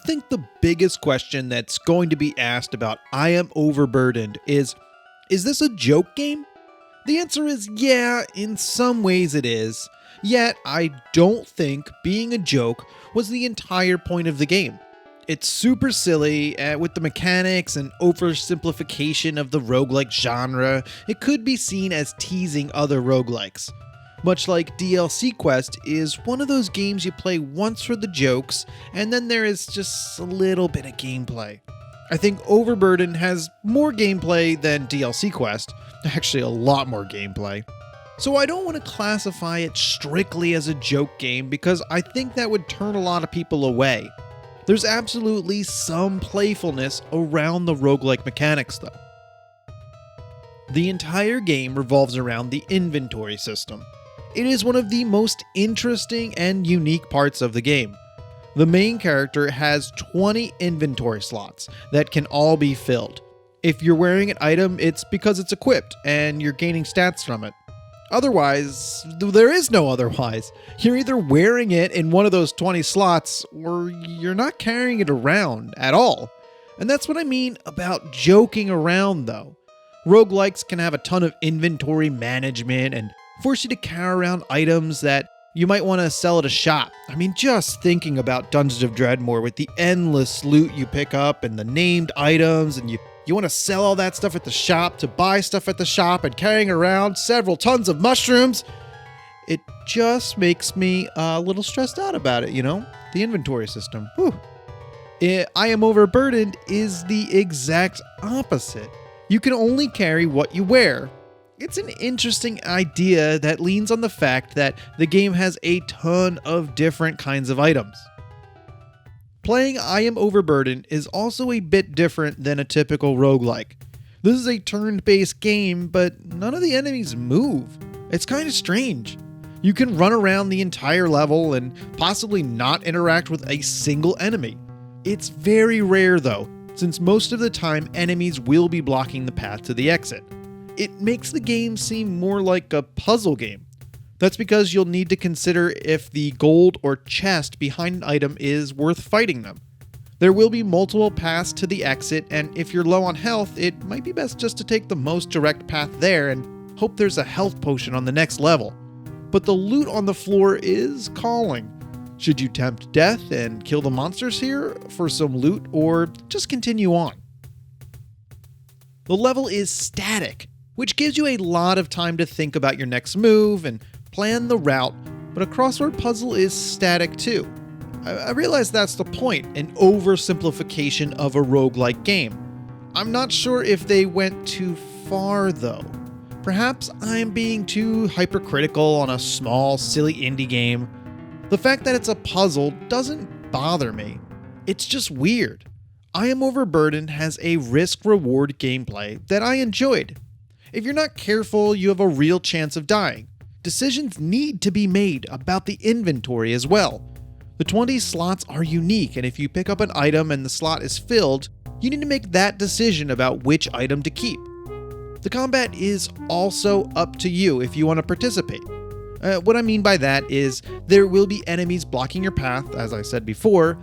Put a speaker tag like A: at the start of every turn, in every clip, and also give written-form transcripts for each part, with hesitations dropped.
A: think the biggest question that's going to be asked about I Am Overburdened is this a joke game? The answer is yeah, in some ways it is. Yet, I don't think being a joke was the entire point of the game. It's super silly, with the mechanics and oversimplification of the roguelike genre. It could be seen as teasing other roguelikes. Much like DLC Quest is one of those games you play once for the jokes, and then there is just a little bit of gameplay. I think Overburdened has more gameplay than DLC Quest, actually a lot more gameplay. So I don't want to classify it strictly as a joke game because I think that would turn a lot of people away. There's absolutely some playfulness around the roguelike mechanics though. The entire game revolves around the inventory system. It is one of the most interesting and unique parts of the game. The main character has 20 inventory slots that can all be filled. If you're wearing an item, it's because it's equipped and you're gaining stats from it. Otherwise, there is no otherwise. You're either wearing it in one of those 20 slots or you're not carrying it around at all. And that's what I mean about joking around though. Roguelikes can have a ton of inventory management and force you to carry around items that you might want to sell at a shop. I mean, just thinking about Dungeons of Dreadmore with the endless loot you pick up and the named items, and you want to sell all that stuff at the shop to buy stuff at the shop and carrying around several tons of mushrooms. It just makes me a little stressed out about it, the inventory system. Whew. I Am Overburdened is the exact opposite. You can only carry what you wear. It's an interesting idea that leans on the fact that the game has a ton of different kinds of items. Playing I Am Overburdened is also a bit different than a typical roguelike. This is a turn-based game, but none of the enemies move. It's kind of strange. You can run around the entire level and possibly not interact with a single enemy. It's very rare though, since most of the time enemies will be blocking the path to the exit. It makes the game seem more like a puzzle game. That's because you'll need to consider if the gold or chest behind an item is worth fighting them. There will be multiple paths to the exit, and if you're low on health, it might be best just to take the most direct path there and hope there's a health potion on the next level. But the loot on the floor is calling. Should you tempt death and kill the monsters here for some loot, or just continue on? The level is static, which gives you a lot of time to think about your next move and plan the route, but a crossword puzzle is static too. I realize that's the point, an oversimplification of a roguelike game. I'm not sure if they went too far though. Perhaps I'm being too hypercritical on a small, silly indie game. The fact that it's a puzzle doesn't bother me. It's just weird. I Am Overburdened has a risk-reward gameplay that I enjoyed. If you're not careful, you have a real chance of dying. Decisions need to be made about the inventory as well. The 20 slots are unique, and if you pick up an item and the slot is filled, you need to make that decision about which item to keep. The combat is also up to you if you want to participate. What I mean by that is there will be enemies blocking your path, as I said before,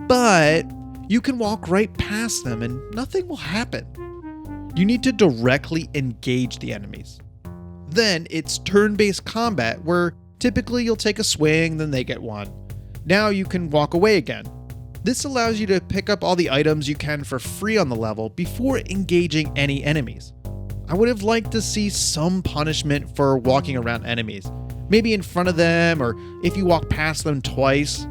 A: but you can walk right past them and nothing will happen. You need to directly engage the enemies. Then it's turn-based combat where typically you'll take a swing, then they get one. Now you can walk away again. This allows you to pick up all the items you can for free on the level before engaging any enemies. I would have liked to see some punishment for walking around enemies. Maybe in front of them, or if you walk past them twice.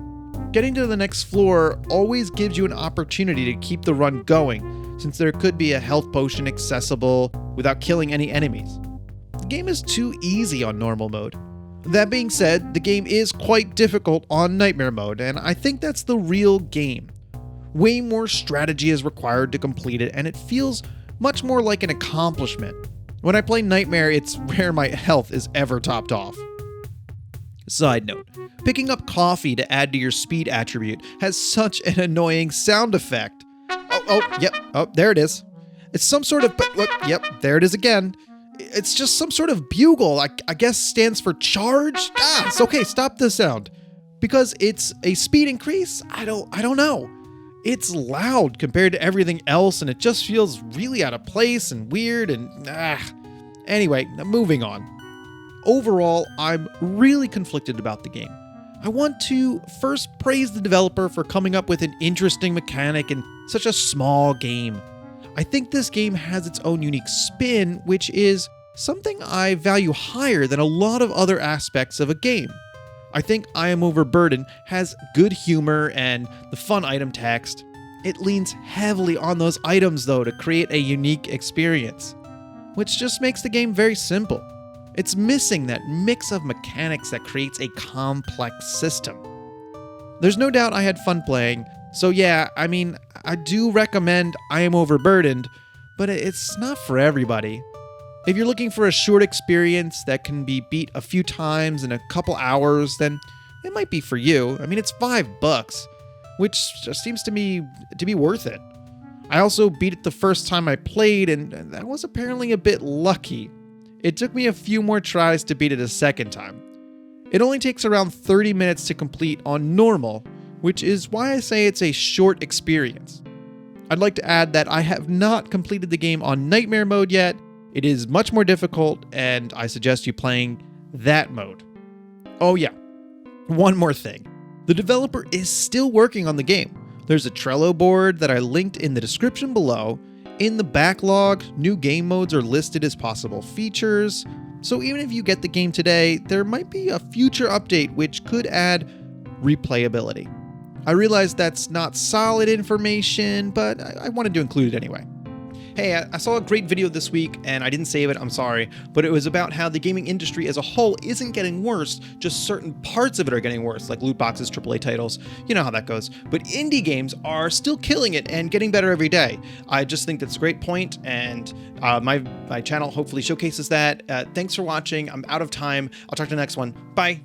A: Getting to the next floor always gives you an opportunity to keep the run going, since there could be a health potion accessible without killing any enemies. The game is too easy on normal mode. That being said, the game is quite difficult on nightmare mode, and I think that's the real game. Way more strategy is required to complete it, and it feels much more like an accomplishment. When I play nightmare, it's rare my health is ever topped off. Side note, picking up coffee to add to your speed attribute has such an annoying sound effect. There it is. It's some sort of, there it is again. It's just some sort of bugle, I guess stands for charge? It's okay, stop the sound. Because it's a speed increase? I don't know. It's loud compared to everything else, and it just feels really out of place and weird and Anyway, moving on. Overall, I'm really conflicted about the game. I want to first praise the developer for coming up with an interesting mechanic in such a small game. I think this game has its own unique spin, which is something I value higher than a lot of other aspects of a game. I think I Am Overburdened has good humor and the fun item text. It leans heavily on those items though to create a unique experience, which just makes the game very simple. It's missing that mix of mechanics that creates a complex system. There's no doubt I had fun playing, so yeah, I do recommend I Am Overburdened, but it's not for everybody. If you're looking for a short experience that can be beat a few times in a couple hours, then it might be for you. It's $5, which just seems to me to be worth it. I also beat it the first time I played, and that was apparently a bit lucky. It took me a few more tries to beat it a second time. It only takes around 30 minutes to complete on normal, which is why I say it's a short experience. I'd like to add that I have not completed the game on Nightmare mode yet. It is much more difficult, and I suggest you playing that mode. Oh yeah, one more thing. The developer is still working on the game. There's a Trello board that I linked in the description below. In the backlog, new game modes are listed as possible features. So even if you get the game today, there might be a future update which could add replayability. I realize that's not solid information, but I wanted to include it anyway. Hey, I saw a great video this week, and I didn't save it, I'm sorry, but it was about how the gaming industry as a whole isn't getting worse, just certain parts of it are getting worse, like loot boxes, AAA titles, you know how that goes. But indie games are still killing it and getting better every day. I just think that's a great point, and my channel hopefully showcases that. Thanks for watching. I'm out of time. I'll talk to the next one. Bye.